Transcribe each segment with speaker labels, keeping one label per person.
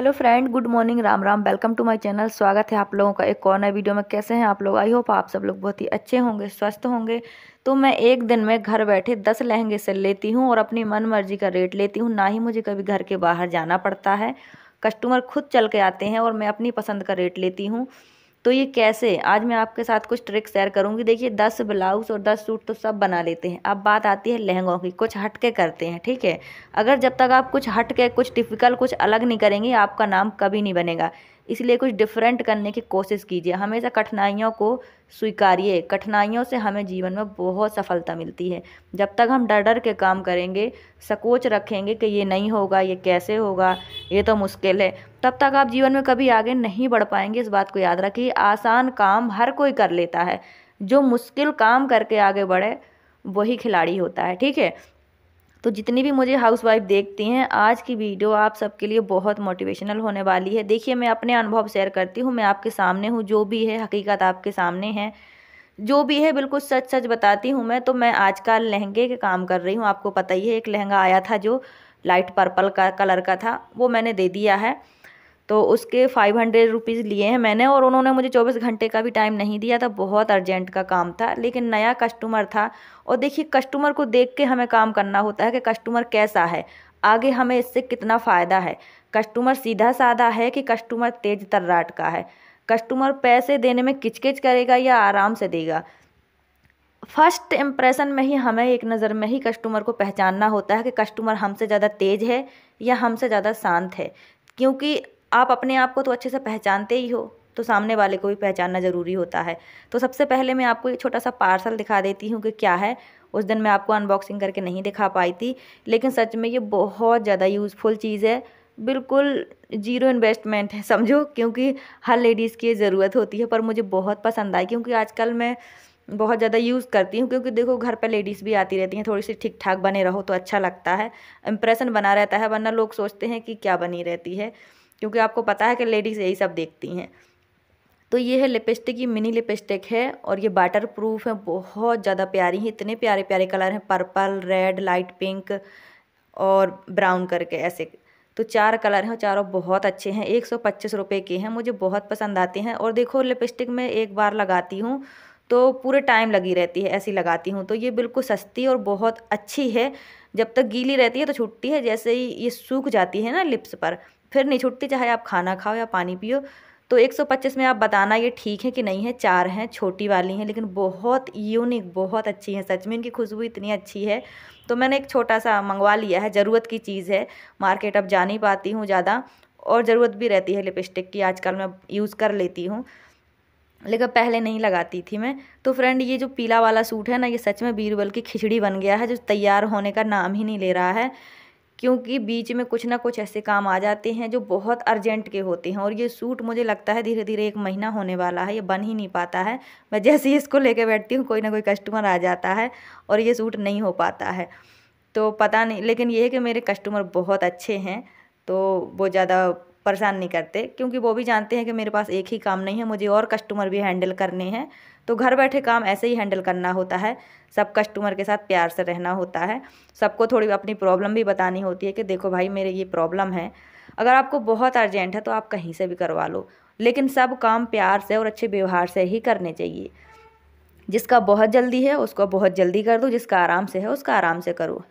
Speaker 1: Hello friend, good morning, Ram Ram. Welcome to my channel. स्वागत है आप लोगों का एक और नए वीडियो में। कैसे हैं आप लोग? आई होप आप सब लोग बहुत ही अच्छे होंगे, स्वस्थ होंगे। तो मैं एक दिन में घर बैठे 10 लहंगे सिल लेती हूँ और अपनी मन मर्जी का रेट लेती हूँ। ना ही मुझे कभी घर के बाहर जाना पड़ता है। कस्टमर खुद चल के आते हैं और मैं अपनी पसंद का रेट लेती हूँ। तो ये कैसे, आज मैं आपके साथ कुछ ट्रिक शेयर करूंगी। देखिए, 10 ब्लाउज और 10 सूट तो सब बना लेते हैं। अब बात आती है लहंगों की, कुछ हटके करते हैं, ठीक है। अगर जब तक आप कुछ हटके, कुछ टिपिकल, कुछ अलग नहीं करेंगे, आपका नाम कभी नहीं बनेगा। इसलिए कुछ डिफरेंट करने की कोशिश कीजिए। हमेशा कठिनाइयों को स्वीकारिए। कठिनाइयों से हमें जीवन में बहुत सफलता मिलती है। जब तक हम डर डर के काम करेंगे, संकोच रखेंगे कि ये नहीं होगा, ये कैसे होगा, ये तो मुश्किल है, तब तक आप जीवन में कभी आगे नहीं बढ़ पाएंगे। इस बात को याद रखिए। आसान काम हर कोई कर लेता है, जो मुश्किल काम करके आगे बढ़े वही खिलाड़ी होता है, ठीक है। तो जितनी भी मुझे हाउसवाइफ देखती हैं, आज की वीडियो आप सबके लिए बहुत मोटिवेशनल होने वाली है। देखिए, मैं अपने अनुभव शेयर करती हूँ। मैं आपके सामने हूँ, जो भी है हकीकत आपके सामने है, जो भी है बिल्कुल सच सच बताती हूँ मैं। तो मैं आजकल लहंगे के काम कर रही हूँ। आपको पता ही है, एक लहंगा आया था जो लाइट पर्पल का कलर का था, वो मैंने दे दिया है। तो उसके 500 रुपीज़ लिए हैं मैंने, और उन्होंने मुझे 24 घंटे का भी टाइम नहीं दिया था। बहुत अर्जेंट का काम था, लेकिन नया कस्टमर था। और देखिए, कस्टमर को देख के हमें काम करना होता है कि कस्टमर कैसा है, आगे हमें इससे कितना फ़ायदा है। कस्टमर सीधा साधा है कि कस्टमर तेज तर्राट का है। कस्टमर पैसे देने में किचकिच करेगा या आराम से देगा। फर्स्ट इम्प्रेशन में ही हमें, एक नज़र में ही कस्टमर को पहचानना होता है कि कस्टमर हमसे ज़्यादा तेज है या हमसे ज़्यादा शांत है। क्योंकि आप अपने आप को तो अच्छे से पहचानते ही हो, तो सामने वाले को भी पहचानना ज़रूरी होता है। तो सबसे पहले मैं आपको एक छोटा सा पार्सल दिखा देती हूँ कि क्या है। उस दिन मैं आपको अनबॉक्सिंग करके नहीं दिखा पाई थी, लेकिन सच में ये बहुत ज़्यादा यूज़फुल चीज़ है। बिल्कुल जीरो इन्वेस्टमेंट है समझो, क्योंकि हर लेडीज़ की ज़रूरत होती है। पर मुझे बहुत पसंद आई, क्योंकि आजकल मैं बहुत ज़्यादा यूज़ करती हूँ। क्योंकि देखो, घर पे लेडीज़ भी आती रहती हैं, थोड़ी सी ठीक ठाक बने रहो तो अच्छा लगता है, इम्प्रेशन बना रहता है। वरना लोग सोचते हैं कि क्या बनी रहती है, क्योंकि आपको पता है कि लेडीज़ यही सब देखती हैं। तो ये है लिपस्टिक, ये मिनी लिपस्टिक है और ये वाटर प्रूफ है। बहुत ज़्यादा प्यारी है, इतने प्यारे प्यारे कलर हैं, पर्पल, रेड, लाइट पिंक और ब्राउन करके ऐसे। तो 4 कलर हैं, चारों बहुत अच्छे हैं। 125 रुपये के हैं, मुझे बहुत पसंद आते हैं। और देखो, लिपस्टिक में एक बार लगाती हूँ तो पूरे टाइम लगी रहती है, ऐसी लगाती हूँ। तो ये बिल्कुल सस्ती और बहुत अच्छी है। जब तक गीली रहती है तो छूटती है, जैसे ही ये सूख जाती है ना लिप्स पर, फिर नहीं छूटती, चाहे आप खाना खाओ या पानी पियो। तो 125 में आप बताना ये ठीक है कि नहीं है। 4 हैं, छोटी वाली हैं, लेकिन बहुत यूनिक, बहुत अच्छी हैं सच में। इनकी खुशबू इतनी अच्छी है, तो मैंने एक छोटा सा मंगवा लिया है। ज़रूरत की चीज़ है, मार्केट अब जा नहीं पाती हूँ ज़्यादा, और ज़रूरत भी रहती है लिपस्टिक की। आजकल मैं यूज़ कर लेती हूँ, लेकिन पहले नहीं लगाती थी मैं। तो फ्रेंड, ये जो पीला वाला सूट है ना, ये सच में बीरबल की खिचड़ी बन गया है, जो तैयार होने का नाम ही नहीं ले रहा है। क्योंकि बीच में कुछ ना कुछ ऐसे काम आ जाते हैं जो बहुत अर्जेंट के होते हैं। और ये सूट मुझे लगता है धीरे धीरे 1 महीना होने वाला है, ये बन ही नहीं पाता है। मैं जैसे ही इसको लेके बैठती हूँ, कोई ना कोई कस्टमर आ जाता है और ये सूट नहीं हो पाता है। तो पता नहीं, लेकिन ये है कि मेरे कस्टमर बहुत अच्छे हैं, तो वो ज़्यादा परेशान नहीं करते। क्योंकि वो भी जानते हैं कि मेरे पास एक ही काम नहीं है, मुझे और कस्टमर भी हैंडल करने हैं। तो घर बैठे काम ऐसे ही हैंडल करना होता है। सब कस्टमर के साथ प्यार से रहना होता है। सबको थोड़ी अपनी प्रॉब्लम भी बतानी होती है कि देखो भाई, मेरे ये प्रॉब्लम है। अगर आपको बहुत अर्जेंट है तो आप कहीं से भी करवा लो, लेकिन सब काम प्यार से और अच्छे व्यवहार से ही करने चाहिए। जिसका बहुत जल्दी है उसको बहुत जल्दी कर दो, जिसका आराम से है उसका आराम से करो।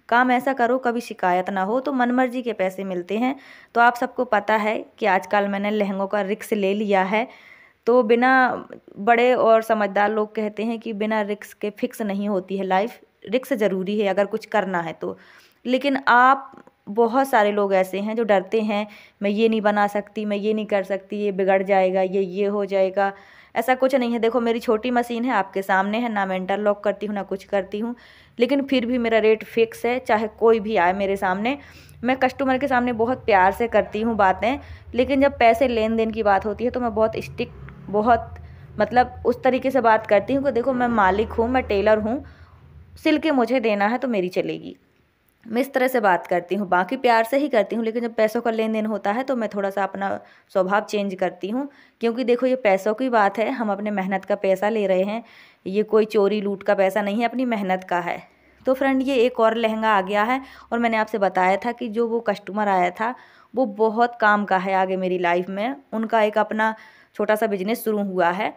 Speaker 1: काम ऐसा करो कभी शिकायत ना हो, तो मनमर्जी के पैसे मिलते हैं। तो आप सबको पता है कि आजकल मैंने लहंगों का रिस्क ले लिया है। तो बिना, बड़े और समझदार लोग कहते हैं कि बिना रिस्क के फिक्स नहीं होती है लाइफ। रिस्क ज़रूरी है अगर कुछ करना है तो। लेकिन आप, बहुत सारे लोग ऐसे हैं जो डरते हैं, मैं ये नहीं बना सकती, मैं ये नहीं कर सकती, ये बिगड़ जाएगा, ये हो जाएगा। ऐसा कुछ नहीं है। देखो, मेरी छोटी मशीन है, आपके सामने है ना। मैं इंटरलॉक करती हूँ ना कुछ करती हूँ, लेकिन फिर भी मेरा रेट फिक्स है, चाहे कोई भी आए मेरे सामने। मैं कस्टमर के सामने बहुत प्यार से करती हूँ बातें, लेकिन जब पैसे लेन देन की बात होती है तो मैं बहुत स्ट्रिक्ट, बहुत मतलब उस तरीके से बात करती हूँ कि देखो, मैं मालिक हूँ, मैं टेलर हूँ, सिल के मुझे देना है तो मेरी चलेगी। मैं इस तरह से बात करती हूँ, बाकी प्यार से ही करती हूँ। लेकिन जब पैसों का लेन देन होता है तो मैं थोड़ा सा अपना स्वभाव चेंज करती हूँ। क्योंकि देखो, ये पैसों की बात है, हम अपने मेहनत का पैसा ले रहे हैं। ये कोई चोरी लूट का पैसा नहीं है, अपनी मेहनत का है। तो फ्रेंड ये एक और लहंगा आ गया है, और मैंने आपसे बताया था कि जो वो कस्टमर आया था वो बहुत काम का है आगे मेरी लाइफ में। उनका एक अपना छोटा सा बिजनेस शुरू हुआ है,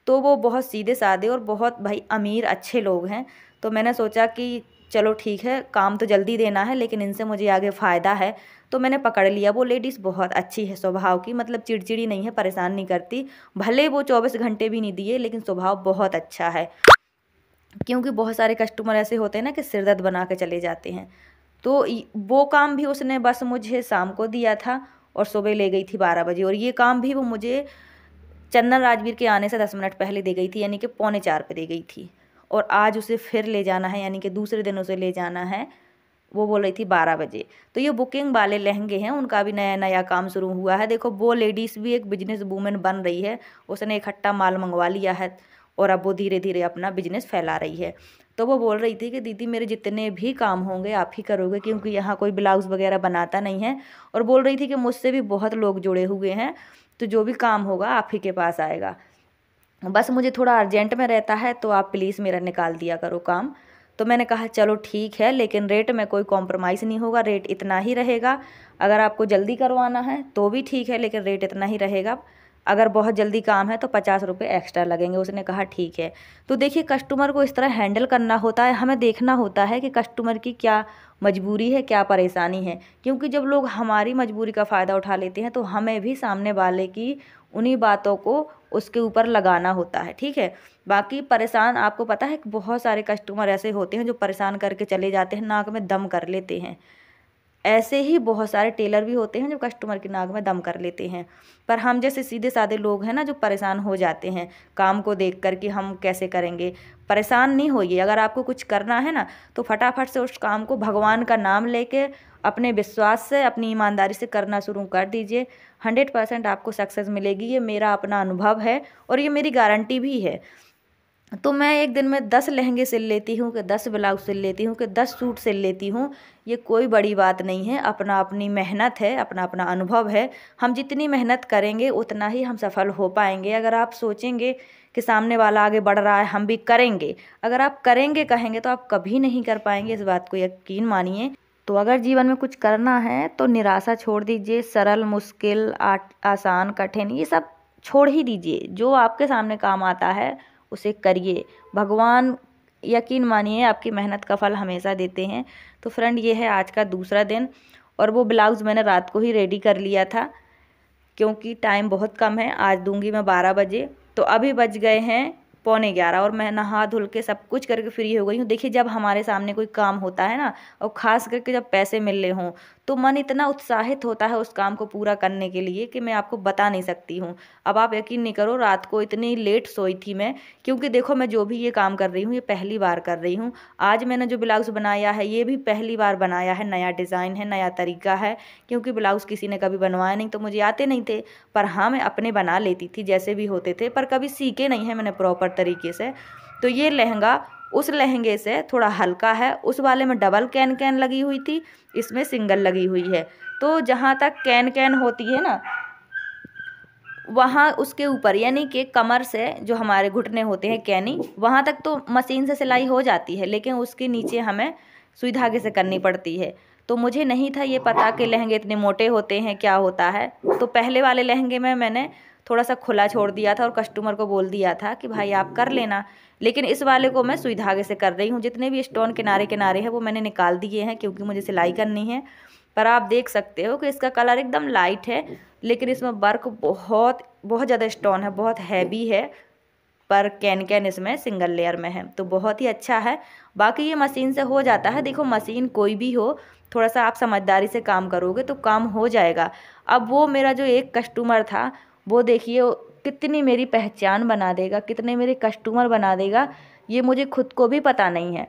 Speaker 1: तो वो बहुत सीधे साधे और बहुत भाई अमीर अच्छे लोग हैं। तो मैंने सोचा कि चलो ठीक है, काम तो जल्दी देना है लेकिन इनसे मुझे आगे फ़ायदा है, तो मैंने पकड़ लिया। वो लेडीज़ बहुत अच्छी है स्वभाव की, मतलब चिड़चिड़ी नहीं है, परेशान नहीं करती। भले वो 24 घंटे भी नहीं दिए लेकिन स्वभाव बहुत अच्छा है। क्योंकि बहुत सारे कस्टमर ऐसे होते हैं ना कि सिरदर्द बना के चले जाते हैं। तो वो काम भी उसने बस मुझे शाम को दिया था और सुबह ले गई थी 12 बजे, और ये काम भी वो मुझे चंदन राजवीर के आने से 10 मिनट पहले दे गई थी, यानी कि 3:45 पे दे गई थी। और आज उसे फिर ले जाना है, यानी कि दूसरे दिन उसे ले जाना है, वो बोल रही थी 12 बजे। तो ये बुकिंग वाले लहंगे हैं, उनका भी नया नया काम शुरू हुआ है। देखो वो लेडीज़ भी एक बिजनेस वूमेन बन रही है, उसने इकट्ठा माल मंगवा लिया है और अब वो धीरे धीरे अपना बिजनेस फैला रही है। तो वो बोल रही थी कि दीदी मेरे जितने भी काम होंगे आप ही करोगे, क्योंकि यहाँ कोई ब्लाउज़ वगैरह बनाता नहीं है। और बोल रही थी कि मुझसे भी बहुत लोग जुड़े हुए हैं, तो जो भी काम होगा आप ही के पास आएगा। बस मुझे थोड़ा अर्जेंट में रहता है, तो आप प्लीज़ मेरा निकाल दिया करो काम। तो मैंने कहा चलो ठीक है, लेकिन रेट में कोई कॉम्प्रोमाइज़ नहीं होगा, रेट इतना ही रहेगा। अगर आपको जल्दी करवाना है तो भी ठीक है, लेकिन रेट इतना ही रहेगा। अगर बहुत जल्दी काम है तो 50 रुपये एक्स्ट्रा लगेंगे। उसने कहा ठीक है। तो देखिए कस्टमर को इस तरह हैंडल करना होता है, हमें देखना होता है कि कस्टमर की क्या मजबूरी है, क्या परेशानी है। क्योंकि जब लोग हमारी मजबूरी का फ़ायदा उठा लेते हैं तो हमें भी सामने वाले की उन्हीं बातों को उसके ऊपर लगाना होता है, ठीक है। बाकी परेशान, आपको पता है बहुत सारे कस्टमर ऐसे होते हैं जो परेशान करके चले जाते हैं, नाक में दम कर लेते हैं। ऐसे ही बहुत सारे टेलर भी होते हैं जो कस्टमर की नाक में दम कर लेते हैं। पर हम जैसे सीधे साधे लोग हैं ना, जो परेशान हो जाते हैं काम को देख कर कि हम कैसे करेंगे। परेशान नहीं होइए, अगर आपको कुछ करना है ना तो फटाफट से उस काम को भगवान का नाम लेके अपने विश्वास से, अपनी ईमानदारी से करना शुरू कर दीजिए। 100% आपको सक्सेस मिलेगी, ये मेरा अपना अनुभव है और ये मेरी गारंटी भी है। तो मैं एक दिन में 10 लहंगे सिल लेती हूँ, कि 10 ब्लाउज सिल लेती हूँ, कि 10 सूट सिल लेती हूँ। ये कोई बड़ी बात नहीं है, अपना अपनी मेहनत है, अपना अपना अनुभव है। हम जितनी मेहनत करेंगे उतना ही हम सफल हो पाएंगे। अगर आप सोचेंगे कि सामने वाला आगे बढ़ रहा है हम भी करेंगे, अगर आप करेंगे कहेंगे तो आप कभी नहीं कर पाएंगे, इस बात को यकीन मानिए। तो अगर जीवन में कुछ करना है तो निराशा छोड़ दीजिए। सरल, मुश्किल, आसान, कठिन, ये सब छोड़ ही दीजिए। जो आपके सामने काम आता है उसे करिए। भगवान, यकीन मानिए, आपकी मेहनत का फल हमेशा देते हैं। तो फ्रेंड ये है आज का दूसरा दिन, और वो ब्लाउज़ मैंने रात को ही रेडी कर लिया था क्योंकि टाइम बहुत कम है। आज दूंगी मैं 12 बजे, तो अभी बज गए हैं 11:45 और मैं नहा धुल के सब कुछ करके फ्री हो गई हूँ। देखिए जब हमारे सामने कोई काम होता है ना, और ख़ास करके जब पैसे मिल रहे हों, तो मन इतना उत्साहित होता है उस काम को पूरा करने के लिए कि मैं आपको बता नहीं सकती हूँ। अब आप यकीन नहीं करो, रात को इतनी लेट सोई थी मैं, क्योंकि देखो मैं जो भी ये काम कर रही हूँ ये पहली बार कर रही हूँ। आज मैंने जो ब्लाउज़ बनाया है ये भी पहली बार बनाया है, नया डिज़ाइन है, नया तरीका है। क्योंकि ब्लाउज़ किसी ने कभी बनवाया नहीं, तो मुझे आते नहीं थे। पर हाँ, मैं अपने बना लेती थी जैसे भी होते थे, पर कभी सीखे नहीं है मैंने प्रॉपर तरीके से। तो ये लहंगा उस लहंगे से थोड़ा हल्का है, उस वाले में डबल कैन कैन लगी हुई थी, इसमें सिंगल लगी हुई है। तो जहाँ तक कैन कैन होती है ना, वहाँ उसके ऊपर यानी कि कमर से जो हमारे घुटने होते हैं कैनी, वहाँ तक तो मशीन से सिलाई हो जाती है, लेकिन उसके नीचे हमें सुई धागे से करनी पड़ती है। तो मुझे नहीं था ये पता कि लहंगे इतने मोटे होते हैं, क्या होता है। तो पहले वाले लहंगे में मैंने थोड़ा सा खुला छोड़ दिया था और कस्टमर को बोल दिया था कि भाई आप कर लेना। लेकिन इस वाले को मैं सुई धागे से कर रही हूँ। जितने भी स्टोन किनारे किनारे हैं वो मैंने निकाल दिए हैं, क्योंकि मुझे सिलाई करनी है। पर आप देख सकते हो कि इसका कलर एकदम लाइट है, लेकिन इसमें वर्क बहुत बहुत ज़्यादा स्टोन है, बहुत हैवी है। पर कैन कैन इसमें सिंगल लेयर में है, तो बहुत ही अच्छा है। बाकी ये मशीन से हो जाता है। देखो मशीन कोई भी हो, थोड़ा सा आप समझदारी से काम करोगे तो काम हो जाएगा। अब वो मेरा जो एक कस्टमर था, वो देखिए कितनी मेरी पहचान बना देगा, कितने मेरे कस्टमर बना देगा, ये मुझे खुद को भी पता नहीं है।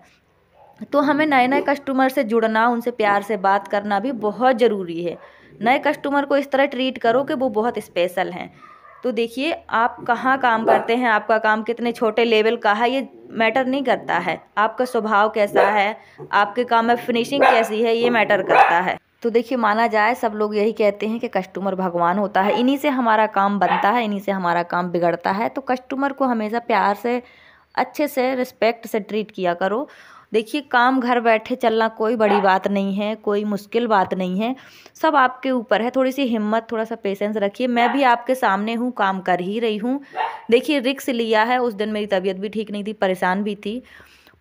Speaker 1: तो हमें नए नए कस्टमर से जुड़ना, उनसे प्यार से बात करना भी बहुत ज़रूरी है। नए कस्टमर को इस तरह ट्रीट करो कि वो बहुत स्पेशल हैं। तो देखिए आप कहाँ काम करते हैं, आपका काम कितने छोटे लेवल का है, ये मैटर नहीं करता है। आपका स्वभाव कैसा है, आपके काम में फिनिशिंग कैसी है, ये मैटर करता है। तो देखिए माना जाए, सब लोग यही कहते हैं कि कस्टमर भगवान होता है, इन्हीं से हमारा काम बनता है, इन्हीं से हमारा काम बिगड़ता है। तो कस्टमर को हमेशा प्यार से, अच्छे से, रिस्पेक्ट से ट्रीट किया करो। देखिए काम घर बैठे चलना कोई बड़ी बात नहीं है, कोई मुश्किल बात नहीं है, सब आपके ऊपर है। थोड़ी सी हिम्मत, थोड़ा सा पेशेंस रखिए। मैं भी आपके सामने हूँ, काम कर ही रही हूँ। देखिए रिस्क लिया है। उस दिन मेरी तबीयत भी ठीक नहीं थी, परेशान भी थी।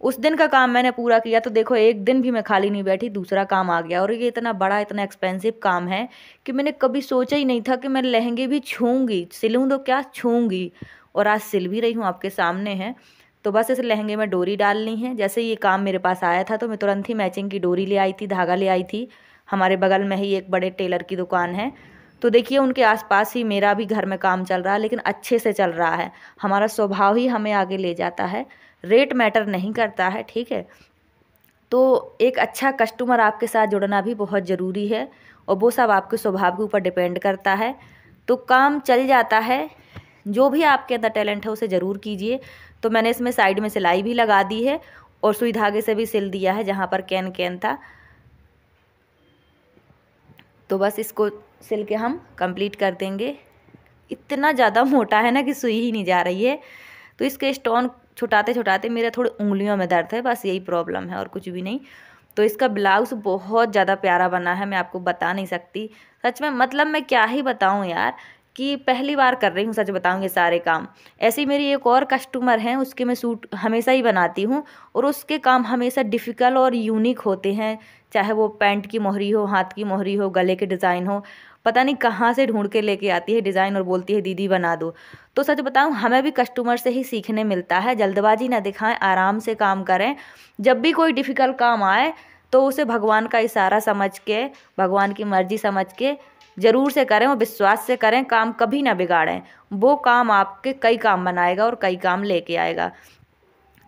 Speaker 1: उस दिन का काम मैंने पूरा किया तो देखो एक दिन भी मैं खाली नहीं बैठी, दूसरा काम आ गया। और ये इतना बड़ा, इतना एक्सपेंसिव काम है कि मैंने कभी सोचा ही नहीं था कि मैं लहंगे भी छूऊंगी, सिलूँ तो क्या, छूऊंगी। और आज सिल भी रही हूँ, आपके सामने है। तो बस इस लहंगे में डोरी डालनी है। जैसे ये काम मेरे पास आया था तो मैं तुरंत ही मैचिंग की डोरी ले आई थी, धागा ले आई थी। हमारे बगल में ही एक बड़े टेलर की दुकान है, तो देखिए उनके आसपास ही मेरा भी घर में काम चल रहा है, लेकिन अच्छे से चल रहा है। हमारा स्वभाव ही हमें आगे ले जाता है, रेट मैटर नहीं करता है, ठीक है। तो एक अच्छा कस्टमर आपके साथ जुड़ना भी बहुत ज़रूरी है, और वो सब आपके स्वभाव के ऊपर डिपेंड करता है। तो काम चल जाता है। जो भी आपके अंदर टैलेंट है उसे ज़रूर कीजिए। तो मैंने इसमें साइड में सिलाई भी लगा दी है और सुई धागे से भी सिल दिया है जहाँ पर कैन कैन था। तो बस इसको सिल के हम कंप्लीट कर देंगे। इतना ज़्यादा मोटा है ना कि सुई ही नहीं जा रही है। तो इसके स्टोन छुटाते छुटाते मेरे थोड़े उंगलियों में दर्द है, बस यही प्रॉब्लम है और कुछ भी नहीं। तो इसका ब्लाउज़ बहुत ज़्यादा प्यारा बना है, मैं आपको बता नहीं सकती सच में। मतलब मैं क्या ही बताऊँ यार, कि पहली बार कर रही हूँ, सच बताऊँ ये सारे काम। ऐसे ही मेरी एक और कस्टमर हैं, उसके मैं सूट हमेशा ही बनाती हूँ और उसके काम हमेशा डिफ़िकल्ट और यूनिक होते हैं। चाहे वो पैंट की मोहरी हो, हाथ की मोहरी हो, गले के डिज़ाइन हो, पता नहीं कहाँ से ढूंढ के लेके आती है डिज़ाइन और बोलती है दीदी बना दो। तो सच बताऊँ हमें भी कस्टमर से ही सीखने मिलता है। जल्दबाजी ना दिखाएं, आराम से काम करें। जब भी कोई डिफ़िकल्ट काम आए तो उसे भगवान का इशारा समझ के, भगवान की मर्जी समझ के ज़रूर से करें और विश्वास से करें। काम कभी ना बिगाड़ें, वो काम आपके कई काम बनाएगा और कई काम लेके आएगा।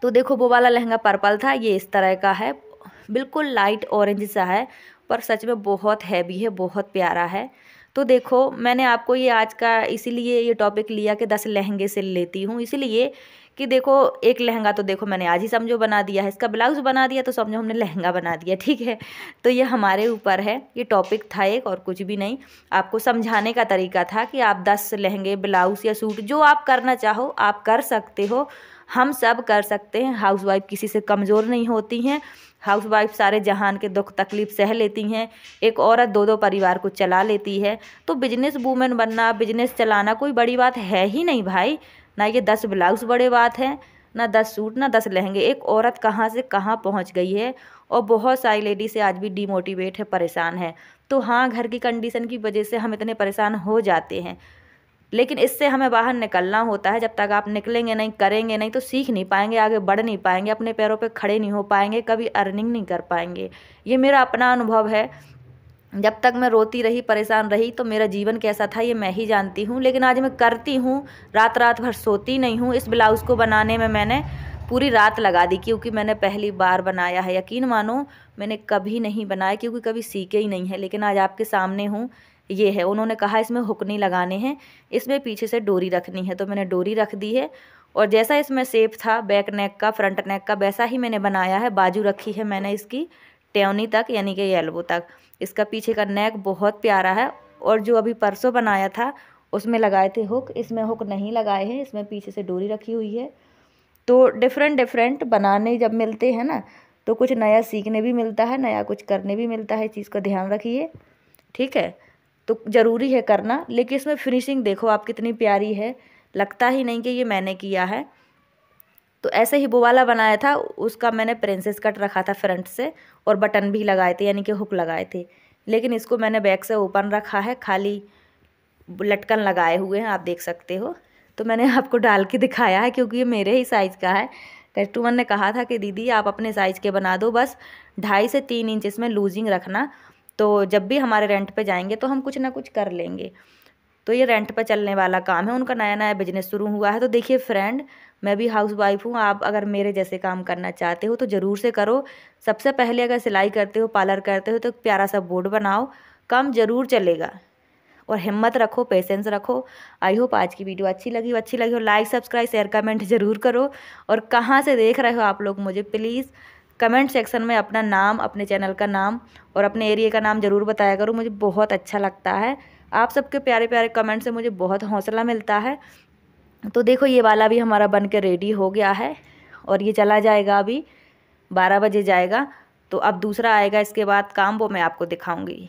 Speaker 1: तो देखो वो वाला लहंगा पर्पल था, ये इस तरह का है, बिल्कुल लाइट ऑरेंज सा है, पर सच में बहुत हैवी है, बहुत प्यारा है। तो देखो मैंने आपको ये आज का इसीलिए ये टॉपिक लिया कि 10 लहंगे सिल लेती हूँ, इसलिए कि देखो एक लहंगा तो देखो मैंने आज ही समझो बना दिया है, इसका ब्लाउज़ बना दिया तो समझो हमने लहंगा बना दिया, ठीक है। तो ये हमारे ऊपर है, ये टॉपिक था एक और कुछ भी नहीं। आपको समझाने का तरीका था कि आप 10 लहंगे, ब्लाउज़ या सूट जो आप करना चाहो आप कर सकते हो, हम सब कर सकते हैं। हाउसवाइफ किसी से कमज़ोर नहीं होती हैं। हाउसवाइफ सारे जहान के दुख तकलीफ सह लेती हैं। एक औरत 2-2 परिवार को चला लेती है। तो बिजनेस वूमेन बनना, बिजनेस चलाना कोई बड़ी बात है ही नहीं भाई। ना ये 10 ब्लाउज़ बड़े बात है, ना 10 सूट, ना 10 लहंगे। एक औरत कहाँ से कहाँ पहुँच गई है, और बहुत सारी लेडी से आज भी डिमोटिवेट है, परेशान है। तो हाँ, घर की कंडीशन की वजह से हम इतने परेशान हो जाते हैं, लेकिन इससे हमें बाहर निकलना होता है। जब तक आप निकलेंगे नहीं, करेंगे नहीं, तो सीख नहीं पाएंगे, आगे बढ़ नहीं पाएंगे, अपने पैरों पे खड़े नहीं हो पाएंगे, कभी अर्निंग नहीं कर पाएंगे। ये मेरा अपना अनुभव है। जब तक मैं रोती रही, परेशान रही, तो मेरा जीवन कैसा था ये मैं ही जानती हूँ। लेकिन आज मैं करती हूँ, रात रात भर सोती नहीं हूँ। इस ब्लाउज़ को बनाने में मैंने पूरी रात लगा दी, क्योंकि मैंने पहली बार बनाया है। यकीन मानो मैंने कभी नहीं बनाया, क्योंकि कभी सीखे ही नहीं है। लेकिन आज आपके सामने हूँ। ये है, उन्होंने कहा इसमें हुक नहीं लगाने हैं, इसमें पीछे से डोरी रखनी है, तो मैंने डोरी रख दी है। और जैसा इसमें शेप था बैक नेक का, फ्रंट नेक का, वैसा ही मैंने बनाया है। बाजू रखी है मैंने इसकी टेवनी तक, यानी कि एल्बो तक। इसका पीछे का नेक बहुत प्यारा है। और जो अभी परसों बनाया था उसमें लगाए थे हुक, इसमें हुक नहीं लगाए हैं, इसमें पीछे से डोरी रखी हुई है। तो डिफरेंट डिफरेंट बनाने जब मिलते हैं ना, तो कुछ नया सीखने भी मिलता है, नया कुछ करने भी मिलता है। इस चीज़ का ध्यान रखिए, ठीक है। तो ज़रूरी है करना, लेकिन इसमें फिनिशिंग देखो आप कितनी प्यारी है, लगता ही नहीं कि ये मैंने किया है। तो ऐसे ही वो वाला बनाया था, उसका मैंने प्रिंसेस कट रखा था फ्रंट से, और बटन भी लगाए थे, यानी कि हुक लगाए थे। लेकिन इसको मैंने बैक से ओपन रखा है, खाली लटकन लगाए हुए हैं, आप देख सकते हो। तो मैंने आपको डाल के दिखाया है, क्योंकि ये मेरे ही साइज़ का है। कस्टमर ने कहा था कि दीदी आप अपने साइज़ के बना दो, बस 2.5 से 3 इंच इसमें लूजिंग रखना, तो जब भी हमारे रेंट पे जाएंगे तो हम कुछ ना कुछ कर लेंगे। तो ये रेंट पे चलने वाला काम है, उनका नया नया बिजनेस शुरू हुआ है। तो देखिए फ्रेंड, मैं भी हाउसवाइफ हूँ, आप अगर मेरे जैसे काम करना चाहते हो तो ज़रूर से करो। सबसे पहले अगर सिलाई करते हो, पार्लर करते हो, तो प्यारा सा बोर्ड बनाओ, काम ज़रूर चलेगा। और हिम्मत रखो, पेशेंस रखो। आई होप आज की वीडियो अच्छी लगी हो, लाइक सब्सक्राइब शेयर कमेंट ज़रूर करो। और कहाँ से देख रहे हो आप लोग मुझे, प्लीज़ कमेंट सेक्शन में अपना नाम, अपने चैनल का नाम और अपने एरिया का नाम ज़रूर बताया करो, मुझे बहुत अच्छा लगता है। आप सबके प्यारे प्यारे कमेंट से मुझे बहुत हौसला मिलता है। तो देखो ये वाला भी हमारा बन के रेडी हो गया है, और ये चला जाएगा अभी 12 बजे जाएगा। तो अब दूसरा आएगा इसके बाद काम, वो मैं आपको दिखाऊंगी।